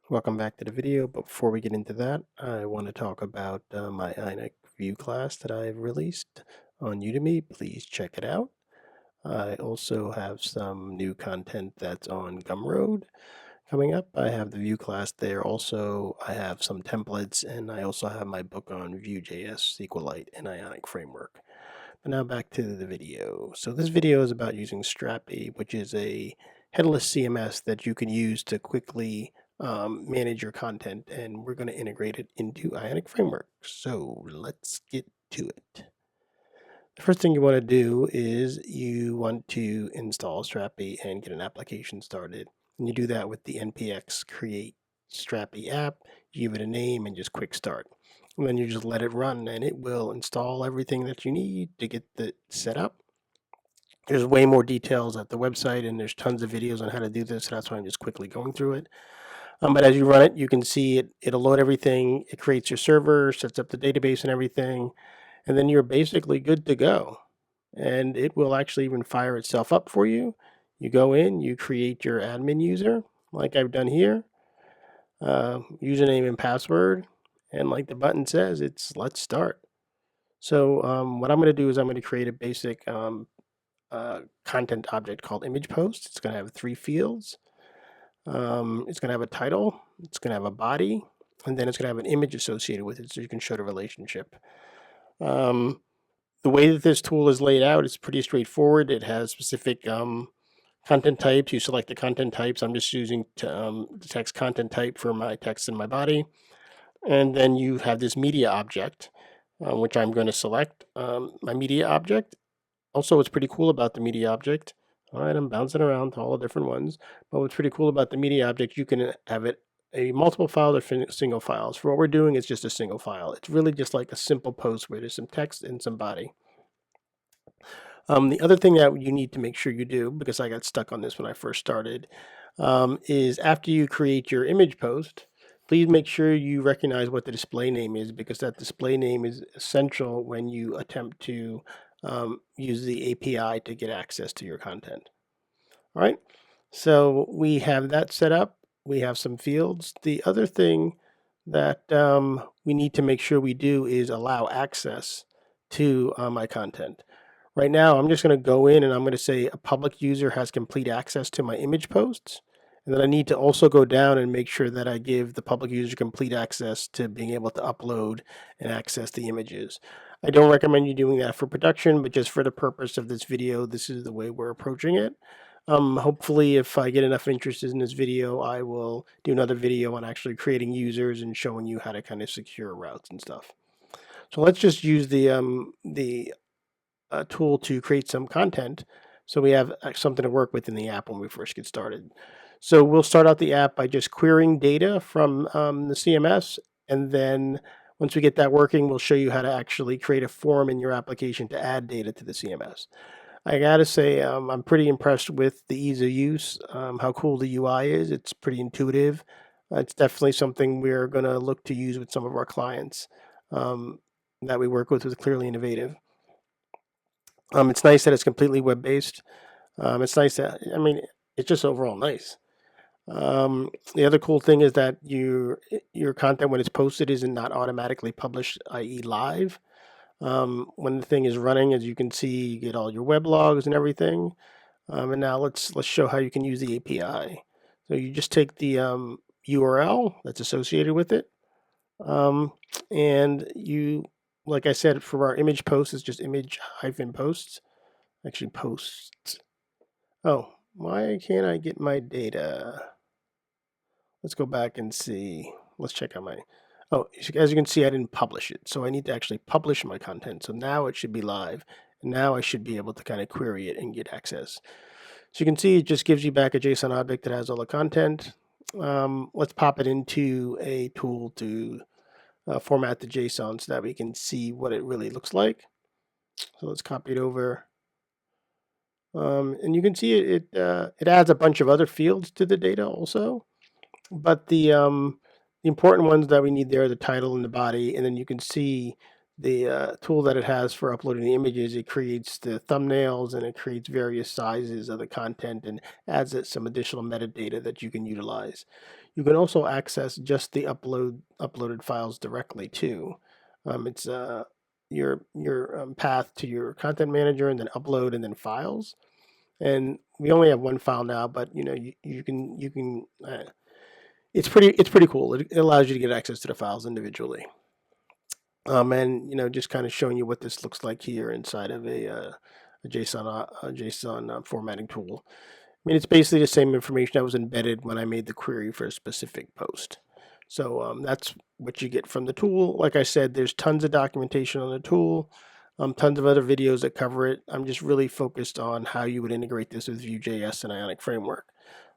Welcome back to the video, but before we get into that, I want to talk about my Ionic Vue class that I've released on Udemy. Please check it out. I also have some new content that's on GUMROAD coming up. I have the Vue class there. Also, I have some templates, and I also have my book on VueJS, SQLite, and Ionic Framework. But now back to the video. So this video is about using Strapi, which is a headless CMS that you can use to quickly manage your content, and we're going to integrate it into Ionic Framework. So let's get to it. The first thing you want to do is you want to install Strapi and get an application started. And you do that with the npx create Strapi app, you give it a name, and just quick start. And then you just let it run, and it will install everything that you need to get it set up. There's way more details at the website, and there's tons of videos on how to do this. So that's why I'm just quickly going through it. But as you run it, you can see it'll load everything. It creates your server, sets up the database and everything, and then you're basically good to go. And it will actually even fire itself up for you. You go in, you create your admin user, like I've done here, username and password, and like the button says, it's let's start. So what I'm going to do is I'm going to create a basic content object called ImagePost. It's going to have 3 fields. It's going to have a title, it's going to have a body, and then it's going to have an image associated with it so you can show the relationship. The way that this tool is laid out is pretty straightforward. It has specific content types. You select the content types. I'm just using the text content type for my text and my body. And then you have this media object, which I'm going to select my media object. Also, what's pretty cool about the media object, all right, I'm bouncing around to all the different ones, but what's pretty cool about the media object, you can have it a multiple file or single files. For what we're doing, it's just a single file. It's really just like a simple post where there's some text and some body. The other thing that you need to make sure you do, because I got stuck on this when I first started, is after you create your image post, please make sure you recognize what the display name is, because that display name is essential when you attempt to use the API to get access to your content. All right, so we have that set up. We have some fields. The other thing that we need to make sure we do is allow access to my content. Right now, I'm just going to go in and I'm going to say a public user has complete access to my image posts. And then I need to also go down and make sure that I give the public user complete access to being able to upload and access the images. I don't recommend you doing that for production, but just for the purpose of this video, this is the way we're approaching it. Hopefully, if I get enough interest in this video, I will do another video on actually creating users and showing you how to kind of secure routes and stuff. So let's just use the tool to create some content, so we have something to work with in the app when we first get started. So we'll start out the app by just querying data from the CMS, and then once we get that working, we'll show you how to actually create a form in your application to add data to the CMS. I gotta say, I'm pretty impressed with the ease of use, how cool the UI is. It's pretty intuitive. It's definitely something we're gonna look to use with some of our clients that we work with Clearly Innovative. It's nice that it's completely web-based. It's nice that, I mean, it's just overall nice. The other cool thing is that your content, when it's posted, is not automatically published, i.e. live. When the thing is running, as you can see, you get all your web logs and everything. And now let's show how you can use the API. So you just take the URL that's associated with it, and you, like I said, for our image post, it's just image-posts. Actually, posts. Oh, why can't I get my data? Let's go back and see. Let's check out my... Oh, as you can see, I didn't publish it. So I need to actually publish my content. So now it should be live. And now I should be able to kind of query it and get access. So you can see it just gives you back a JSON object that has all the content. Let's pop it into a tool to format the JSON so that we can see what it really looks like. So let's copy it over. And you can see it adds a bunch of other fields to the data also. But the important ones that we need there are the title and the body. And then you can see tool that it has for uploading the images, it creates the thumbnails and it creates various sizes of the content and adds it some additional metadata that you can utilize. You can also access just the uploaded files directly too. It's your path to your content manager and then upload and then files. And we only have one file now, but you can. It's pretty cool. It allows you to get access to the files individually. And just kind of showing you what this looks like here inside of a JSON formatting tool. I mean, it's basically the same information that was embedded when I made the query for a specific post. So that's what you get from the tool. Like I said, there's tons of documentation on the tool, tons of other videos that cover it. I'm just really focused on how you would integrate this with VueJS and Ionic Framework.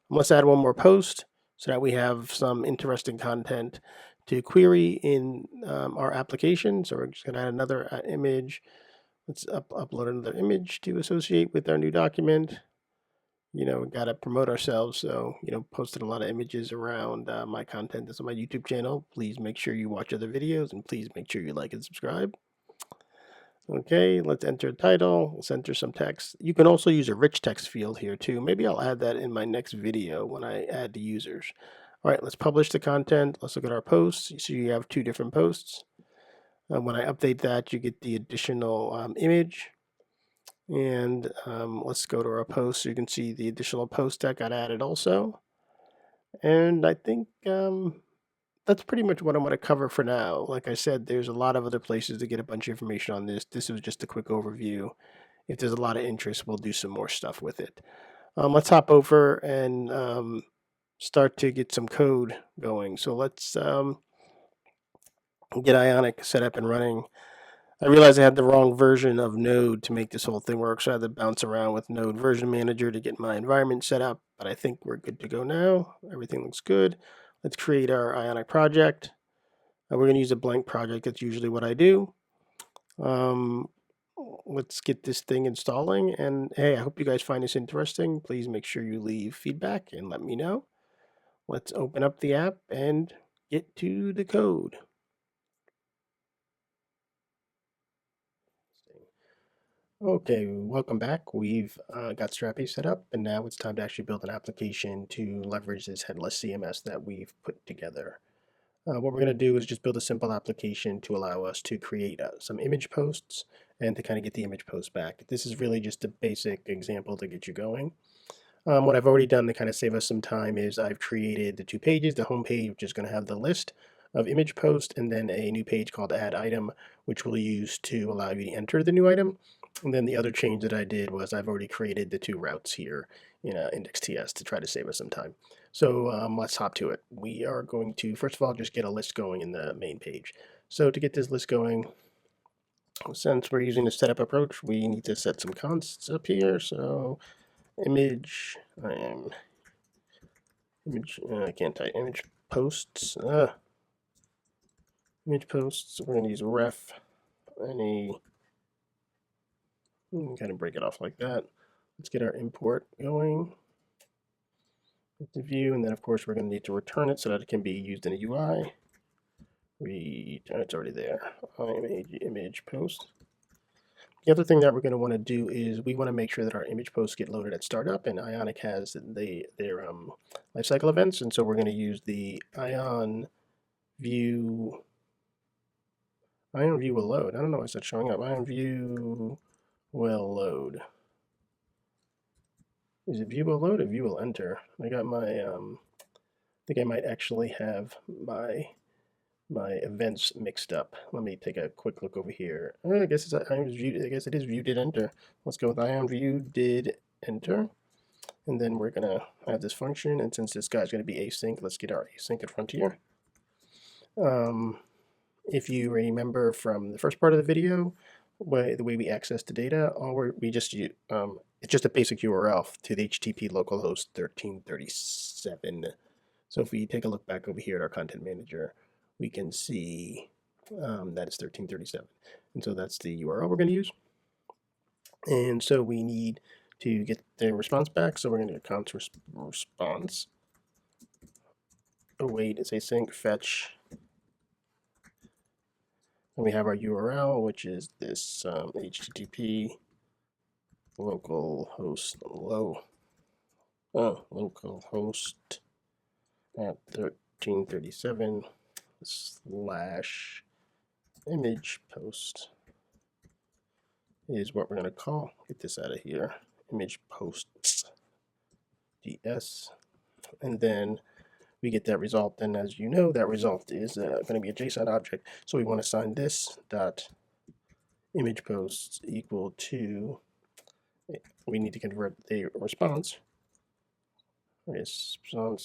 Let's add one more post so that we have some interesting content to query in our application. So we're just going to add another image. Let's upload another image to associate with our new document. We got to promote ourselves. So, posted a lot of images around my content that's on my YouTube channel. Please make sure you watch other videos and please make sure you like and subscribe. Okay, let's enter a title. Let's enter some text. You can also use a rich text field here too. Maybe I'll add that in my next video when I add the users. All right, let's publish the content. Let's look at our posts. So you have two different posts. When I update that, you get the additional image. And let's go to our post so you can see the additional post that got added also. And I think that's pretty much what I'm going to cover for now. Like I said, there's a lot of other places to get a bunch of information on this. This was just a quick overview. If there's a lot of interest, we'll do some more stuff with it. Let's hop over and start to get some code going. So let's get Ionic set up and running. I realized I had the wrong version of Node to make this whole thing work, so I had to bounce around with Node Version Manager to get my environment set up, but I think we're good to go now. Everything looks good. Let's create our Ionic project. We're going to use a blank project. That's usually what I do. Let's get this thing installing. And hey, I hope you guys find this interesting. Please make sure you leave feedback and let me know. Let's open up the app and get to the code. Okay, welcome back. We've got Strapi set up, and now it's time to actually build an application to leverage this headless CMS that we've put together. What we're going to do is just build a simple application to allow us to create some image posts and to kind of get the image post back. This is really just a basic example to get you going. What I've already done to kind of save us some time is I've created the two pages, the home page, which is going to have the list of image posts, and then a new page called AddItem, which we'll use to allow you to enter the new item. And then the other change that I did was I've already created the two routes here in index.ts to try to save us some time. So let's hop to it. We are going to, first of all, just get a list going in the main page. So to get this list going, since we're using the setup approach, we need to set some consts up here. So image, I can't type, image posts. Image posts, we're going to use ref, any, kind of break it off like that. Let's get our import going with the view, and then of course we're going to need to return it so that it can be used in a UI. It's already there. Image post. The other thing that we're going to want to do is we want to make sure that our image posts get loaded at startup, and Ionic has their lifecycle events, and so we're going to use the Ion Vue will load. I don't know why it's not showing up. Ion Vue will load. Is it view will load or view will enter? I got my, I think I might actually have my events mixed up. Let me take a quick look over here. I guess it is view did enter. Let's go with Ion Vue did enter. And then we're gonna have this function, and since this guy's gonna be async, let's get our async in front here. If you remember from the first part of the video, the way we access the data, we just use, it's just a basic URL to the HTTP localhost 1337. So if we take a look back over here at our content manager, we can see that it's 1337. And so that's the URL we're going to use. And so we need to get the response back. So we're going to do const response. Await is async fetch. And we have our URL, which is this HTTP localhost at 1337 / ImagePost is what we're going to call. Get this out of here. ImagePosts DS, and then we get that result. And as you know, that result is going to be a JSON object. So we want to assign this dot ImagePosts equal to. We need to convert the response JSON,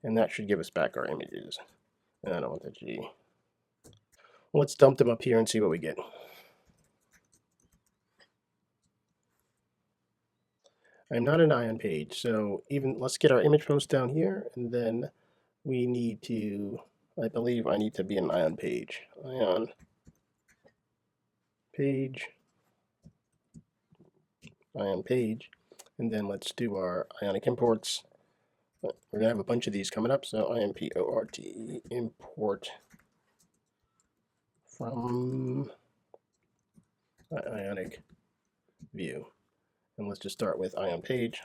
and that should give us back our images. And I don't want the G. Well, let's dump them up here and see what we get. I'm not an Ion page, so let's get our image post down here, and then we need to, I believe I need to be an Ion page. Ion page, and then let's do our Ionic imports. We're going to have a bunch of these coming up, so import import from Ionic Vue. And let's just start with Ion page,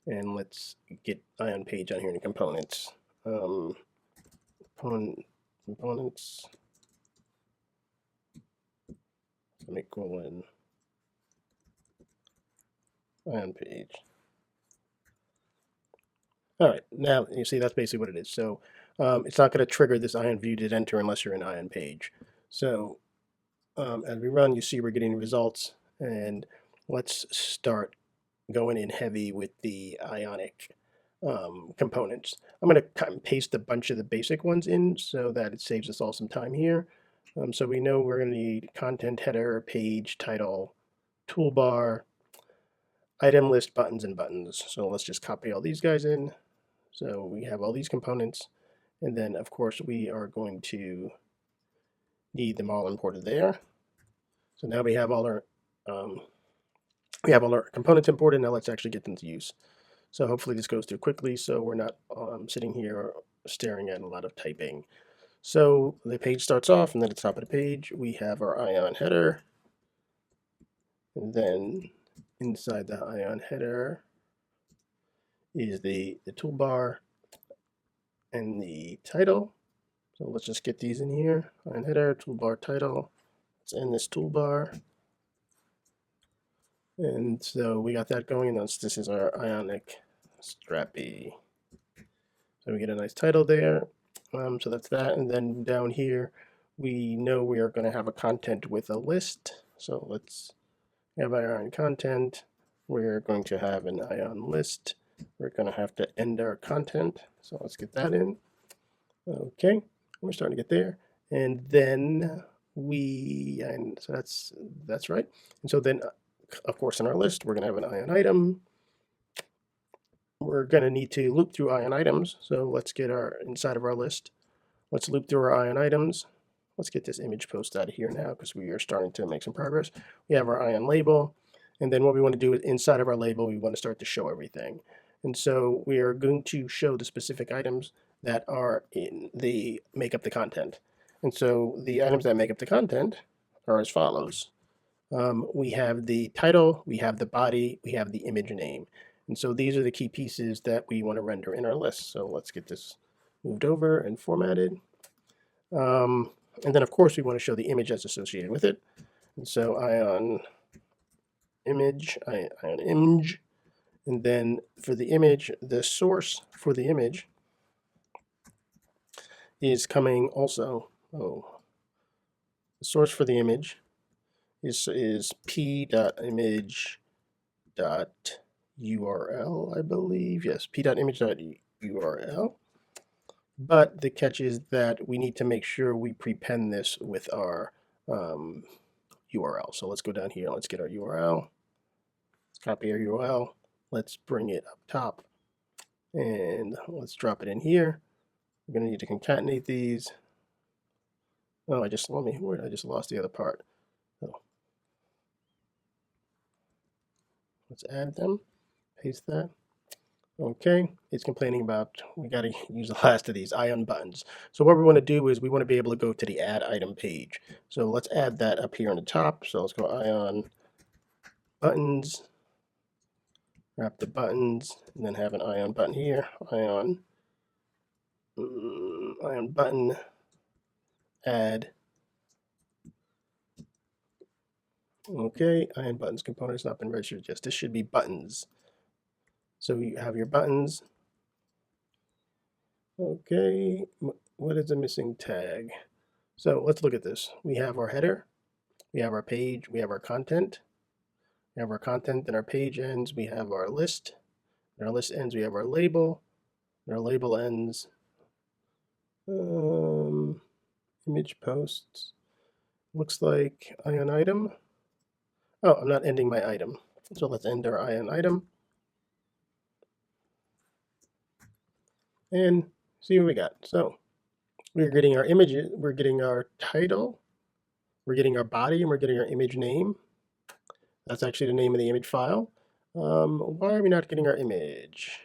and let's get Ion page on here in components. Components, semicolon, Ion page. All right, now you see that's basically what it is. So it's not going to trigger this Ion Vue did enter unless you're in Ion page. So as we run, you see we're getting results, and let's start going in heavy with the Ionic components. I'm going to cut and paste a bunch of the basic ones in so that it saves us all some time here. So we know we're going to need content header, page, title, toolbar, item list, buttons, and buttons. So let's just copy all these guys in. So we have all these components, and then of course we are going to need them all imported there. So now we have all our components imported. Now let's actually get them to use. So hopefully this goes through quickly, so we're not sitting here staring at a lot of typing. So the page starts off, and then at the top of the page we have our Ion header, and then inside the Ion header is the toolbar and the title. So let's just get these in here. Ion header, toolbar, title. It's in this toolbar. And so we got that going, and this is our Ionic Strapi. So we get a nice title there. So that's that. And then down here, we know we are going to have a content with a list. So let's have our Ion content. We're going to have an Ion list. We're going to have to end our content. So let's get that in. Okay, we're starting to get there. And then so that's right. And so then, of course, in our list, we're going to have an Ion item. We're going to need to loop through Ion items. So let's get inside of our list. Let's loop through our Ion items. Let's get this image post out of here now because we are starting to make some progress. We have our Ion label. And then what we want to do is inside of our label, we want to start to show everything. And so we are going to show the specific items that are make up the content. And so the items that make up the content are as follows. We have the title, we have the body, we have the image name. And so these are the key pieces that we want to render in our list. So let's get this moved over and formatted. And then of course we want to show the image that's associated with it. And so Ion image, and then for the image, the source for the image is coming also. The source for the image is p.image.url, I believe. Yes, p.image.url. But the catch is that we need to make sure we prepend this with our URL. So let's go down here. Let's get our URL. Let's copy our URL. Let's bring it up top, and let's drop it in here. We're going to need to concatenate these. Oh, I just lost the other part. Oh. Let's add them, paste that. Okay, it's complaining about, we got to use the last of these ion buttons. So what we want to do is we want to be able to go to the add item page. So let's add that up here on the top. So let's go ion buttons, wrap the buttons, and then have an ion button here. Ion button, add. Okay, ion buttons components not been registered. Yes, this should be buttons. So you have your buttons. Okay, what is the missing tag? So let's look at this. We have our header, we have our page, we have our content. We have our content, and our page ends, we have our list. And our list ends, we have our label. And our label ends, image posts. Looks like ion item. Oh, I'm not ending my item. So let's end our ion item. And see what we got. So we're getting our images, we're getting our title, we're getting our body, and we're getting our image name. That's actually the name of the image file. Why are we not getting our image?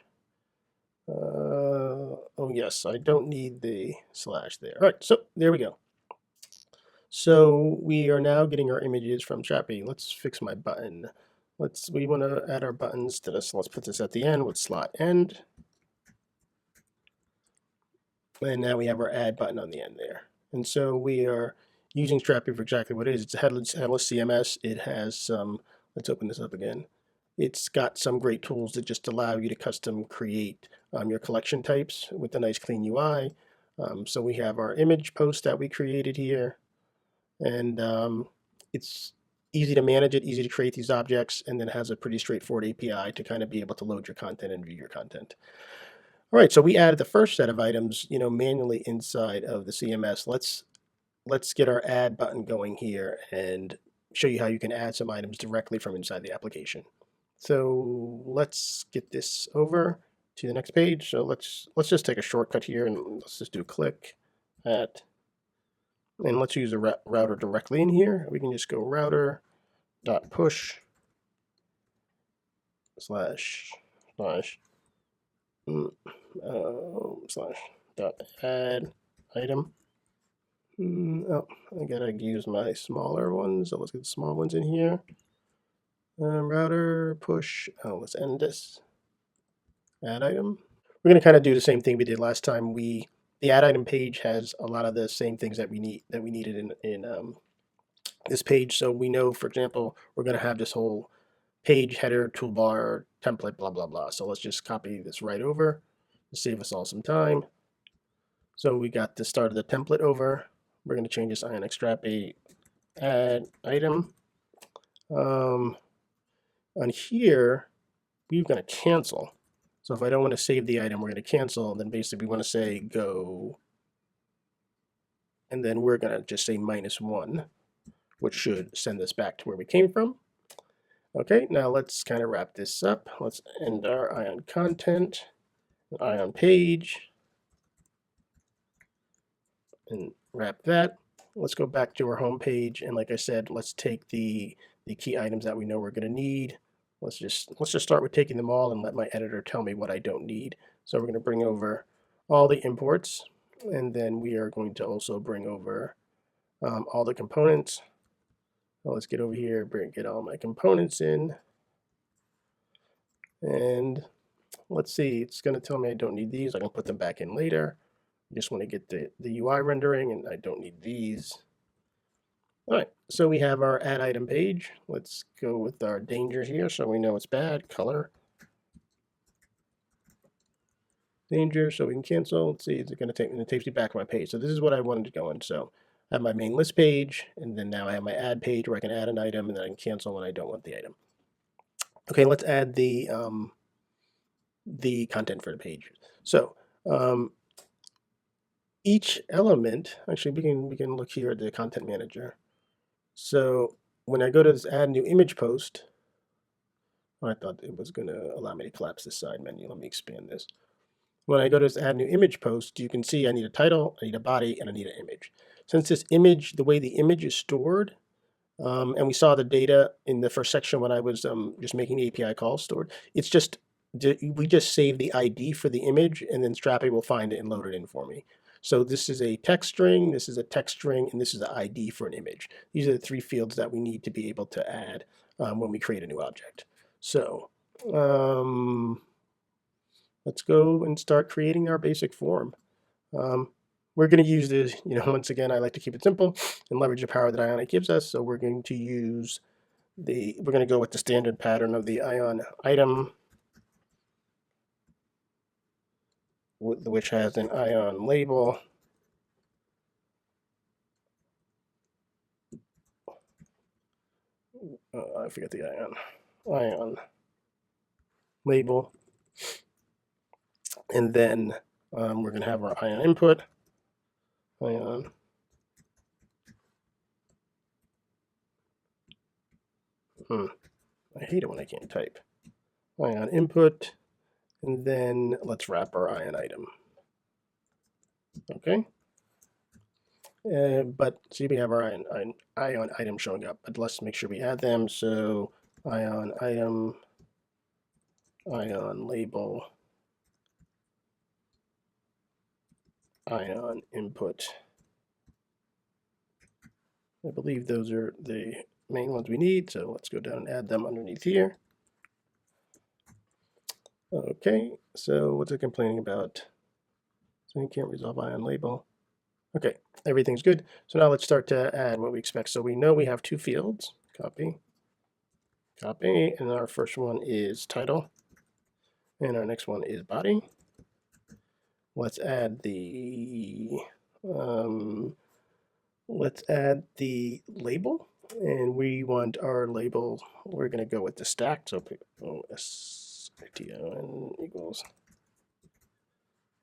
Oh yes, I don't need the slash there. All right, so there we go. So we are now getting our images from Strapi. Let's fix my button. We want to add our buttons to this. Let's put this at the end with slot end. And now we have our add button on the end there. And so we are using Strapi for exactly what it is. It's a headless CMS. It has some, let's open this up again. It's got some great tools that just allow you to custom create your collection types with a nice clean UI. So we have our image post that we created here. And it's easy to manage it, easy to create these objects, and then has a pretty straightforward API to kind of be able to load your content and view your content. All right, so we added the first set of items, manually inside of the CMS. Let's get our add button going here and show you how you can add some items directly from inside the application. So let's get this over to the next page. So let's just take a shortcut here and let's just do a click at, and let's use a router directly in here. We can just go router.push slash dot add item. Oh, I gotta use my smaller ones. So let's get the small ones in here. Router push. Oh, let's end this. Add item. We're gonna kind of do the same thing we did last time. The add item page has a lot of the same things that we needed in this page. So we know, for example, we're gonna have this whole page header, toolbar, template, blah blah blah. So let's just copy this right over to save us all some time. So we got the start of the template over. We're going to change this Ionic Strapi add item. On here, we're going to cancel. So if I don't want to save the item, we're going to cancel. And then basically we want to say go. And then we're going to just say -1, which should send us back to where we came from. Okay, now let's kind of wrap this up. Let's end our Ion content, Ion page, and wrap that. Let's go back to our home page, and like I said, let's take the key items that we know we're going to need. Let's just start with taking them all and let my editor tell me what I don't need. So we're going to bring over all the imports, and then we are going to also bring over all the components. So let's get over here, get all my components in, and let's see, it's going to tell me I don't need these. I can put them back in later. I just want to get the UI rendering, and I don't need these. All right, so we have our add item page. Let's go with our danger here so we know it's bad. Color. Danger, so we can cancel. Let's see, is it going to take me? It takes me back to my page. So this is what I wanted to go in. So I have my main list page, and then now I have my add page where I can add an item, and then I can cancel when I don't want the item. Okay, let's add the content for the page. So each element, actually we can look here at the content manager. So when I go to this add new image post, I thought it was going to allow me to collapse this side menu. Let me expand this. When I go to this add new image post, you can see I need a title, I need a body, and I need an image. Since this image, the way the image is stored, and we saw the data in the first section when I was just making the API calls stored, it's just we just save the ID for the image, and then Strapi will find it and load it in for me. So this is a text string, this is a text string, and this is the ID for an image. These are the three fields that we need to be able to add when we create a new object. So let's go and start creating our basic form. We're going to use this, once again, I like to keep it simple and leverage the power that Ionic gives us. So we're going to use we're going to go with the standard pattern of the Ion item, which has an Ion label. I forget the Ion label. And then we're going to have our Ion input, Ion. I hate it when I can't type. Ion input, and then let's wrap our Ion item. Okay. But see, we have our Ion item showing up, but let's make sure we add them. So Ion item, Ion label, Ion input. I believe those are the main ones we need. So let's go down and add them underneath here. Okay, so what's it complaining about? So you can't resolve Ion label. Okay, everything's good. So now let's start to add what we expect. So we know we have two fields, copy, and our first one is title, and our next one is body. Let's add the label, and we want our label, we're going to go with the stack, so STON equals,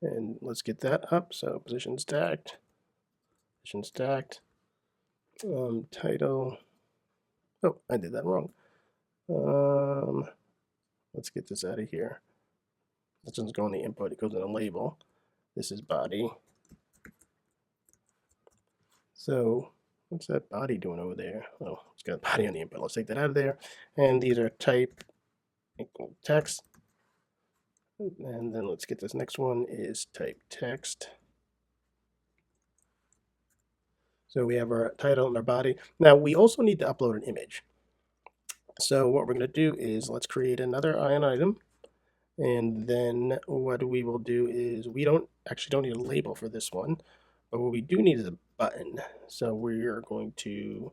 and let's get that up. So position stacked, title. Oh, I did that wrong. Let's get this out of here. This one's going to input, it goes in a label. This is body. So what's that body doing over there? Oh, it's got body on the input. Let's take that out of there. And these are type equal text. And then let's get this next one is type text. So we have our title and our body. Now we also need to upload an image. So what we're going to do is let's create another Ion item. And then what we will do is we don't need a label for this one, but what we do need is a button. So we are going to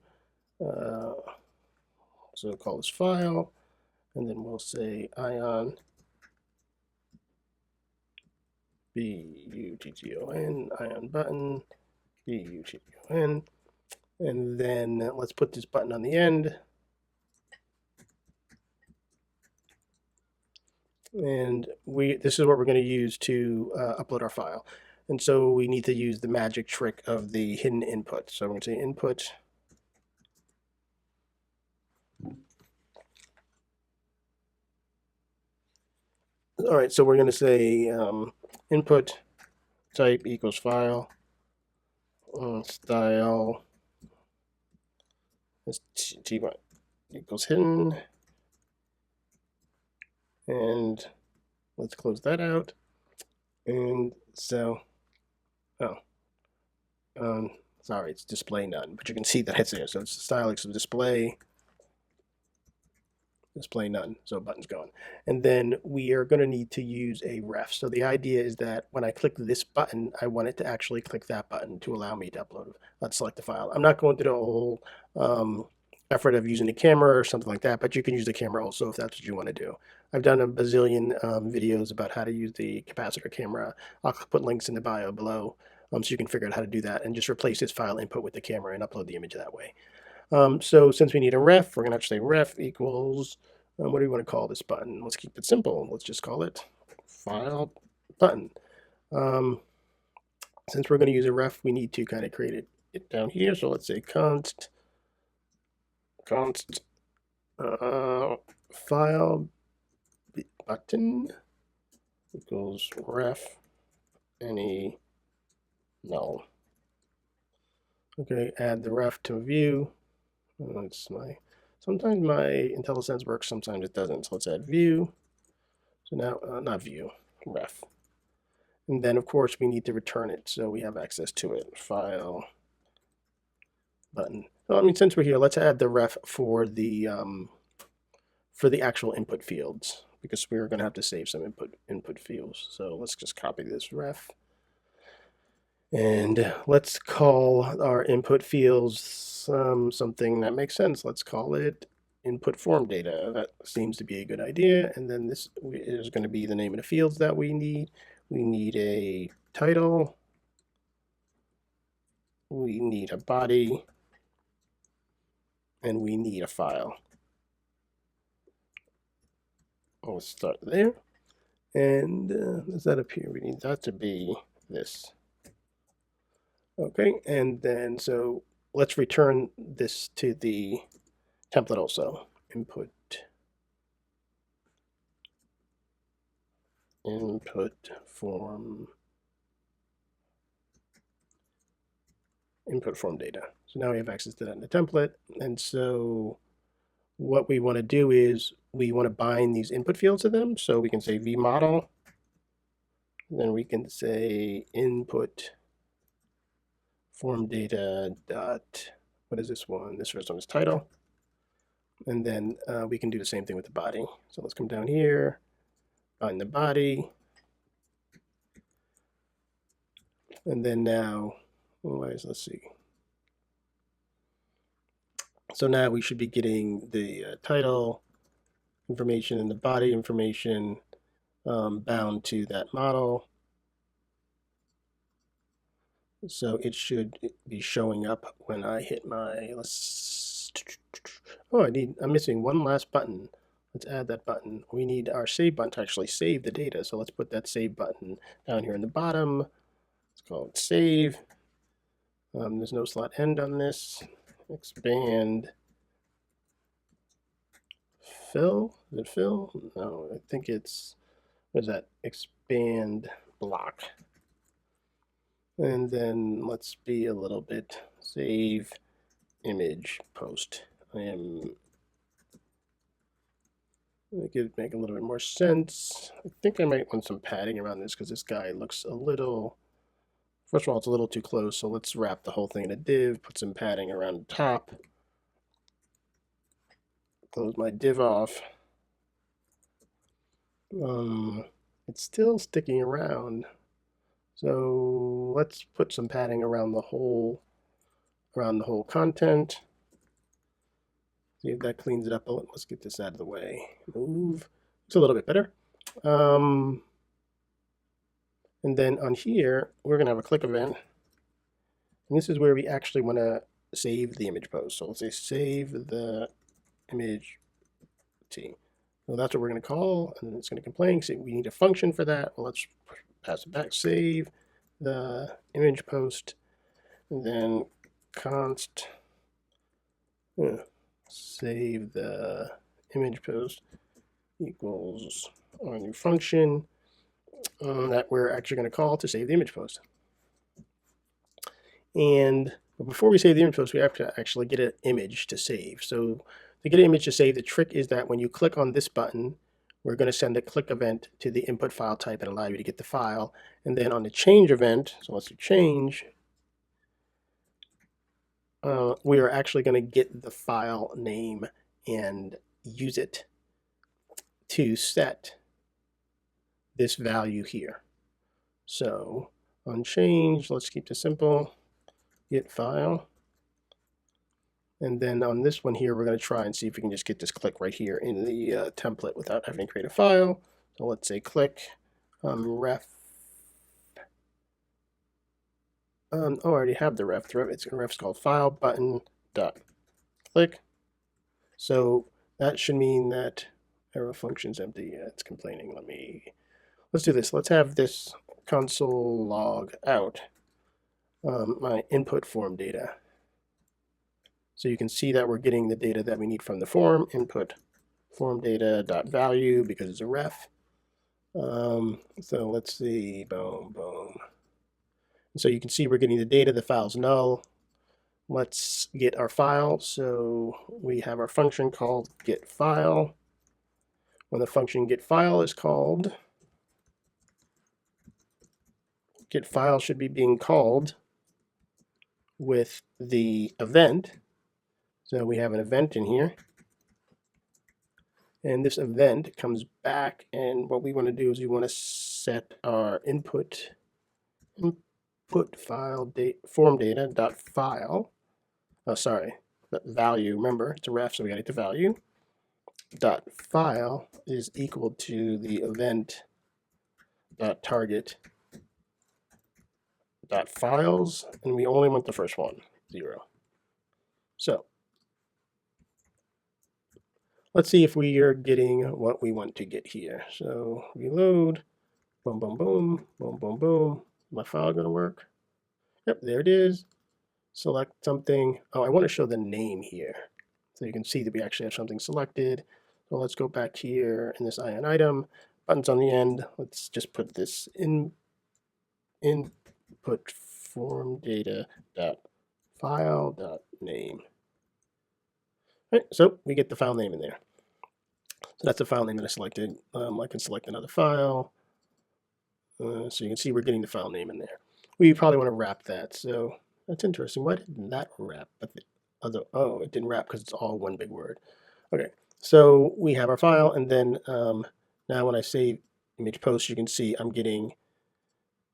so call this file, and then we'll say Ion button, Ion button button, and then let's put this button on the end. And this is what we're going to use to upload our file. And so we need to use the magic trick of the hidden input. So I'm going to say input. All right, so we're going to say input type equals file, style is t1 equals hidden. And let's close that out. And so, sorry, it's display none, but you can see that it's there. So it's the style equals display none, so button's gone. And then we are going to need to use a ref. So the idea is that when I click this button, I want it to actually click that button to allow me to upload. Let's select the file. I'm not going through the whole effort of using the camera or something like that, but you can use the camera also if that's what you want to do. I've done a bazillion videos about how to use the capacitor camera. I'll put links in the bio below so you can figure out how to do that and just replace this file input with the camera and upload the image that way. So since we need a ref, we're going to actually say ref equals, what do we want to call this button? Let's keep it simple. Let's just call it file button. Since we're going to use a ref, we need to kind of create it down here. So let's say const file button equals ref any null. Okay, add the ref to view. Sometimes my IntelliSense works, sometimes it doesn't. So let's add view. So now, not view, ref. And then, of course, we need to return it, so we have access to it. File button. Well, I mean, since we're here, let's add the ref for the actual input fields, because we're going to have to save some input fields. So let's just copy this ref. And let's call our input fields something that makes sense. Let's call it input form data. That seems to be a good idea. And then this is going to be the name of the fields that we need. We need a title. We need a body. And we need a file. We'll start there. And does that appear? We need that to be this. Okay, and then so let's return this to the template also. Input form data. So now we have access to that in the template. And so what we want to do is we want to bind these input fields to them. So we can say vModel. Then we can say input form data dot, what is this one? This first one is title. And then we can do the same thing with the body. So let's come down here, bind the body. And then now, let's see. So now we should be getting the title information and the body information bound to that model. So it should be showing up when I hit my, I'm missing one last button. Let's add that button. We need our save button to actually save the data. So let's put that save button down here in the bottom. Let's call it save. There's no slot end on this. Expand fill. Is it fill? No, I think it's, what is that? Expand block. And then let's be a little bit, save image post. Make it make a little bit more sense. I think I might want some padding around this because this guy looks a little, first of all, it's a little too close. So let's wrap the whole thing in a div, put some padding around the top. Close my div off. It's still sticking around. So let's put some padding around the whole content. See if that cleans it up. Let's get this out of the way. Move. It's a little bit better. And then on here, we're going to have a click event. And this is where we actually want to save the image post. So let's say save the image t. So that's what we're going to call, and then it's going to complain. So we need a function for that. Well, let's pass it back. Save the image post, and then const save the image post equals our new function that we're actually going to call to save the image post. And before we save the image post, we have to actually get an image to save. So to get an image to save, the trick is that when you click on this button, we're going to send a click event to the input file type and allow you to get the file. And then on the change event, so let's do change, we are actually going to get the file name and use it to set this value here. So on change, let's keep this simple, get file. And then on this one here, we're going to try and see if we can just get this click right here in the template without having to create a file. So let's say click ref. I already have the ref. Ref's called file button dot click. So that should mean that arrow function's empty. Yeah, it's complaining. Let's do this. Let's have this console log out my input form data. So you can see that we're getting the data that we need from the form, input form data dot value because it's a ref. So let's see, boom, boom. So you can see we're getting the data, the file's null. Let's get our file. So we have our function called getFile. when the function getFile is called, getFile should be being called with the event. So we have an event in here. And this event comes back, and what we want to do is we want to set our input file date form data dot file. Oh, sorry, that value. Remember, it's a ref, so we got to get the value. Dot file is equal to the event dot target dot files, and we only want the first one, 0. So let's see if we are getting what we want to get here. So reload, boom, boom, boom, boom, boom, boom. My file going to work? Yep, there it is. Select something. Oh, I want to show the name here, so you can see that we actually have something selected. So let's go back here in this ion item. Buttons on the end. Let's just put this in input form data dot file dot name. Right, so we get the file name in there. So that's the file name that I selected. I can select another file. So you can see we're getting the file name in there. We probably want to wrap that. So that's interesting. Why didn't that wrap? But the other, oh, it didn't wrap because it's all one big word. Okay, so we have our file, and then now when I save ImagePost, you can see I'm getting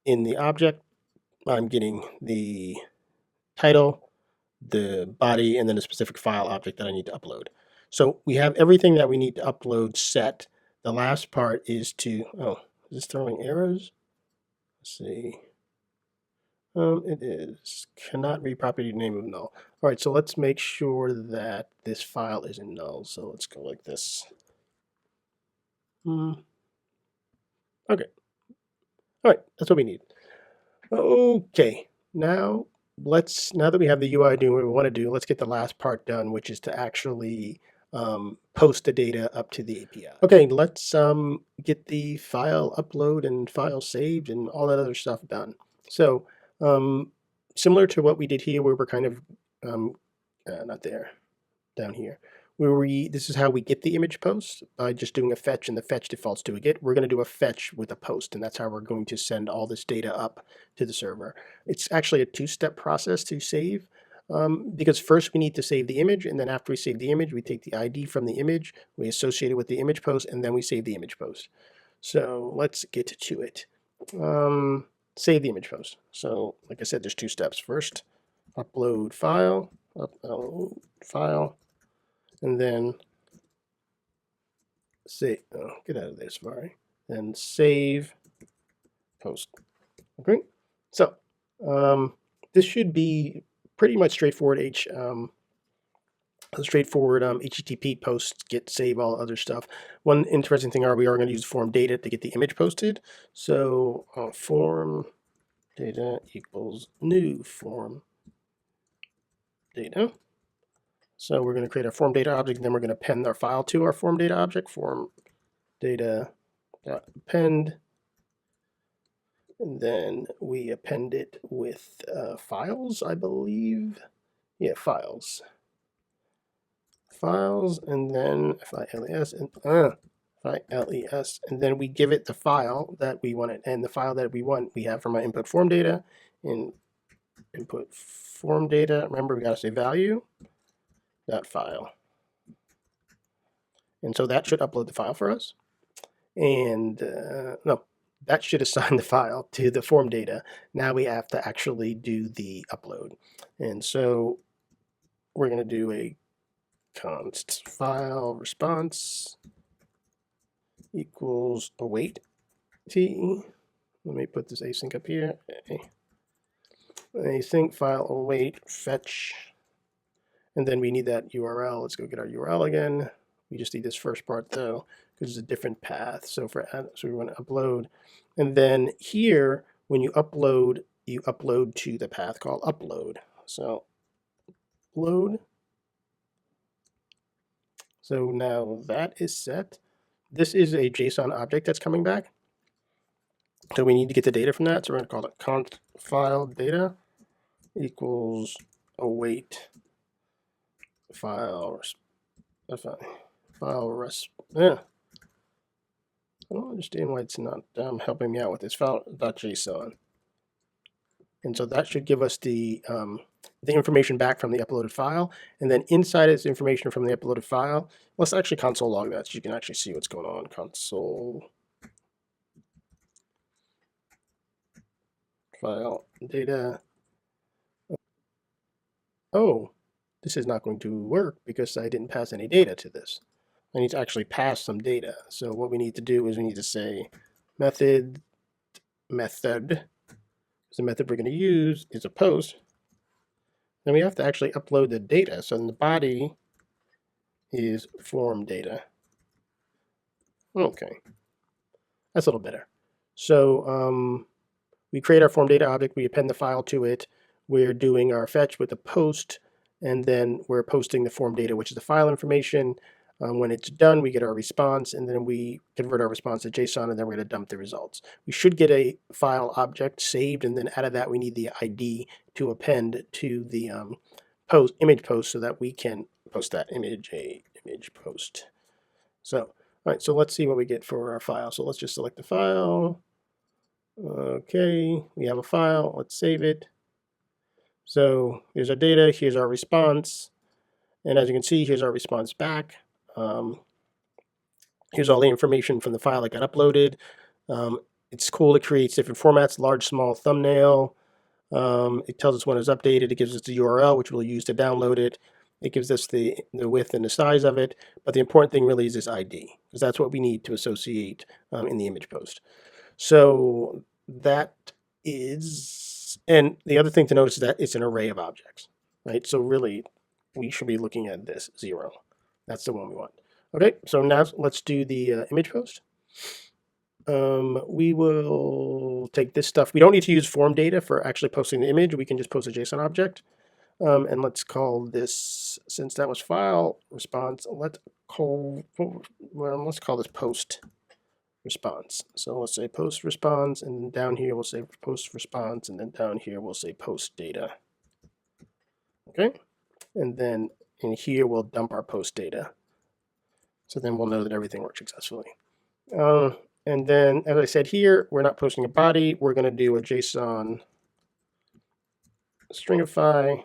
in the object, I'm getting the title, the body, and then a specific file object that I need to upload. So we have everything that we need to upload set. The last part is to, oh, is this throwing errors? Let's see. It is cannot read property name of null. All right, so let's make sure that this file isn't null. So let's go like this. Okay. All right, that's what we need. Okay, now that we have the UI doing what we want to do, let's get the last part done, which is to actually post the data up to the API. Okay, let's get the file upload and file saved and all that other stuff done. So similar to what we did here, where we're kind of not there, down here, where this is how we get the image post by just doing a fetch, and the fetch defaults to a get. We're going to do a fetch with a post, and that's how we're going to send all this data up to the server. It's actually a two-step process to save, because first we need to save the image, and then after we save the image, we take the ID from the image, we associate it with the image post, and then we save the image post. So let's get to it. Save the image post. So like I said, there's two steps. First, upload file, and then say, oh, get out of there, sorry, and save post. Okay, so this should be pretty much straightforward. HTTP post, get, save, all other stuff. One interesting thing we are going to use form data to get the image posted. So form data equals new form data. So we're going to create a form data object, and then we're going to append our file to our form data object, form data append, and then we append it with files, I believe. Yeah, files, and then files, and then we give it the file that we want it, and the file that we want we have from our input form data. In input form data, remember we got to say value that file, and so that should upload the file for us. And no, that should assign the file to the form data. Now we have to actually do the upload, and so we're going to do a const file response equals await t. Let me put this async up here. Async file await fetch, and then we need that URL. Let's go get our URL again. We just need this first part though, because it's a different path. So we want to upload, and then here when you upload to the path called upload. So load. So now that is set. This is a JSON object that's coming back. So we need to get the data from that. So we're going to call it const file data equals await file I don't understand why it's not helping me out with this file.json. And so that should give us the information back from the uploaded file. And then inside this information from the uploaded file, let's actually console log that so you can actually see what's going on. Console file data. Oh, this is not going to work because I didn't pass any data to this. I need to actually pass some data. So what we need to do is we need to say method. The method we're going to use is a post. Then we have to actually upload the data. So in the body is form data. Okay, that's a little better. So we create our form data object, we append the file to it, we're doing our fetch with the post, and then we're posting the form data, which is the file information. When it's done, we get our response, and then we convert our response to JSON, and then we're going to dump the results. We should get a file object saved, and then out of that, we need the ID to append to the image post so that we can post that image post. So, all right, so let's see what we get for our file. So let's just select the file. Okay, we have a file. Let's save it. So here's our data. Here's our response. And as you can see, here's our response back. Here's all the information from the file that got uploaded. It's cool. It creates different formats, large, small, thumbnail. It tells us when it's updated. It gives us the URL, which we'll use to download it. It gives us the width and the size of it. But the important thing really is this ID, because that's what we need to associate in the image post. So that is, and the other thing to notice is that it's an array of objects, right? So really, we should be looking at this 0. That's the one we want. Okay, so now let's do the image post. We will take this stuff. We don't need to use form data for actually posting the image. We can just post a JSON object. And let's call this, since that was file response, let's call this post response. So let's say post response, and down here we'll say post response, and then down here we'll say post data. Okay, and then in here we'll dump our post data. So then we'll know that everything worked successfully. And then, as I said here, we're not posting a body. We're going to do a JSON stringify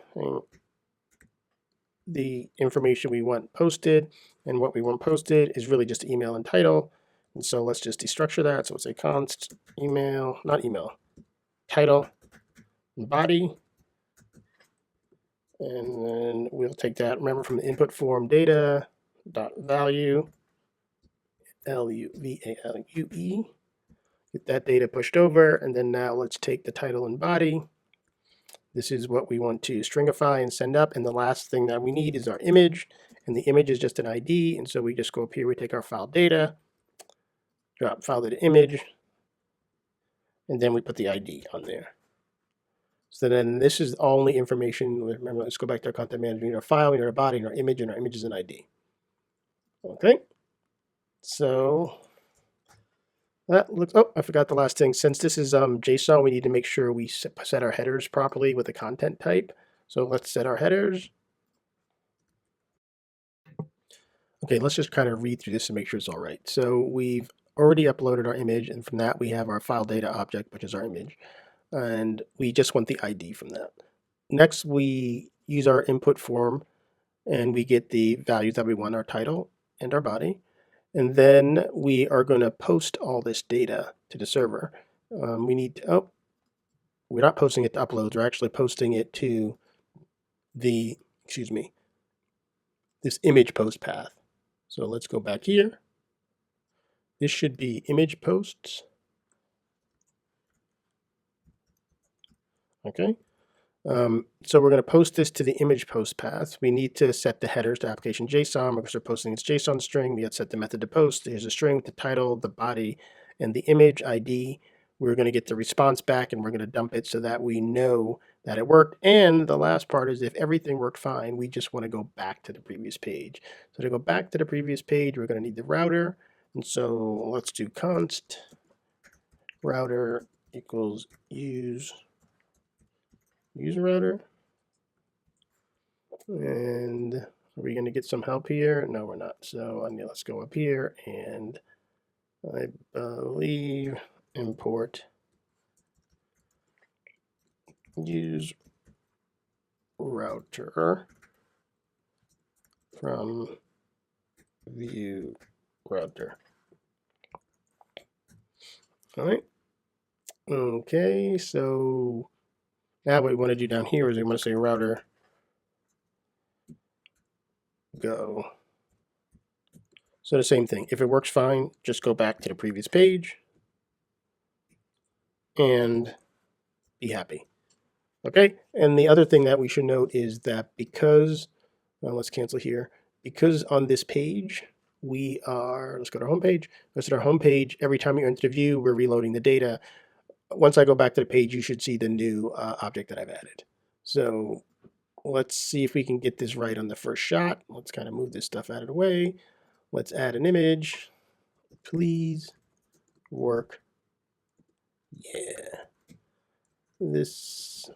the information we want posted, and what we want posted is really just email and title. And so let's just destructure that. So let's say const email, not email, title, and body. And then we'll take that, remember, from the input form data dot value, LUVALUE. Get that data pushed over, and then now let's take the title and body. This is what we want to stringify and send up. And the last thing that we need is our image, and the image is just an ID. And so we just go up here, we take our file data, drop file data image, and then we put the ID on there. So then this is all the information. Remember, let's go back to our content manager. We need our file, we need our body, and our image is an ID. Okay. So that looks, oh, I forgot the last thing. Since this is JSON, we need to make sure we set our headers properly with the content type. So let's set our headers. Okay, let's just kind of read through this and make sure it's all right. So we've already uploaded our image, and from that we have our file data object, which is our image. And we just want the ID from that. Next, we use our input form, and we get the values that we want, our title and our body. And then we are going to post all this data to the server. We need to, oh, we're not posting it to uploads. We're actually posting it to the, this image post path. So let's go back here. This should be image posts. Okay. So we're going to post this to the image post path. We need to set the headers to application JSON because we're posting its JSON string. We have to set the method to post. Here's a string with the title, the body, and the image ID. We're going to get the response back, and we're going to dump it so that we know that it worked. And the last part is if everything worked fine, we just want to go back to the previous page. So to go back to the previous page, we're going to need the router. And so let's do const router equals use router. And are we going to get some help here? No, we're not. So let's go up here and I believe import use router from view router. All right. Okay, so now what we want to do down here is we want to say router go. So the same thing. If it works fine, just go back to the previous page and be happy. Okay, and the other thing that we should note is that because, let's cancel here, because on this page, we are, let's go to our home page. Let's at our home page, every time you enter the view, we're reloading the data. Once I go back to the page, you should see the new object that I've added. So let's see if we can get this right on the first shot. Let's kind of move this stuff out of the way. Let's add an image. Please work. Yeah. This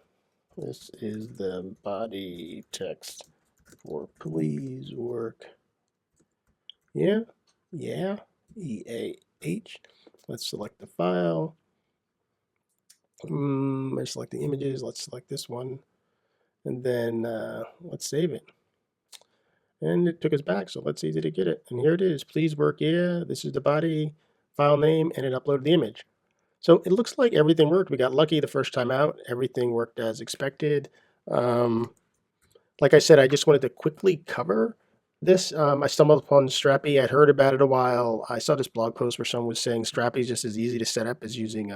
is the body text for please work. Yeah. EAH. Let's select the file. Let's select the images. Let's select this one. And then let's save it. And it took us back, so let's see to get it. And here it is. Please work. Yeah, this is the body file name, and it uploaded the image. So it looks like everything worked. We got lucky the first time out. Everything worked as expected. Like I said, I just wanted to quickly cover this. I stumbled upon Strapi. I'd heard about it a while. I saw this blog post where someone was saying Strapi is just as easy to set up as using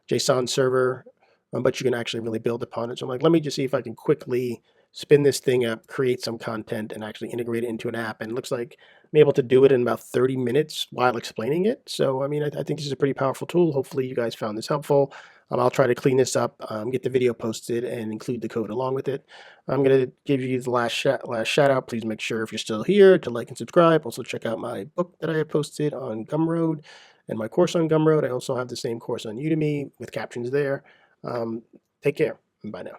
JSON server, but you can actually really build upon it. So I'm like, let me just see if I can quickly spin this thing up, create some content, and actually integrate it into an app. And it looks like I'm able to do it in about 30 minutes while explaining it. So, I mean, I think this is a pretty powerful tool. Hopefully you guys found this helpful. I'll try to clean this up, get the video posted, and include the code along with it. I'm going to give you the last shout out. Please make sure if you're still here to like and subscribe. Also check out my book that I have posted on GUMROAD and my course on GUMROAD. I also have the same course on Udemy with captions there. Take care. Bye now.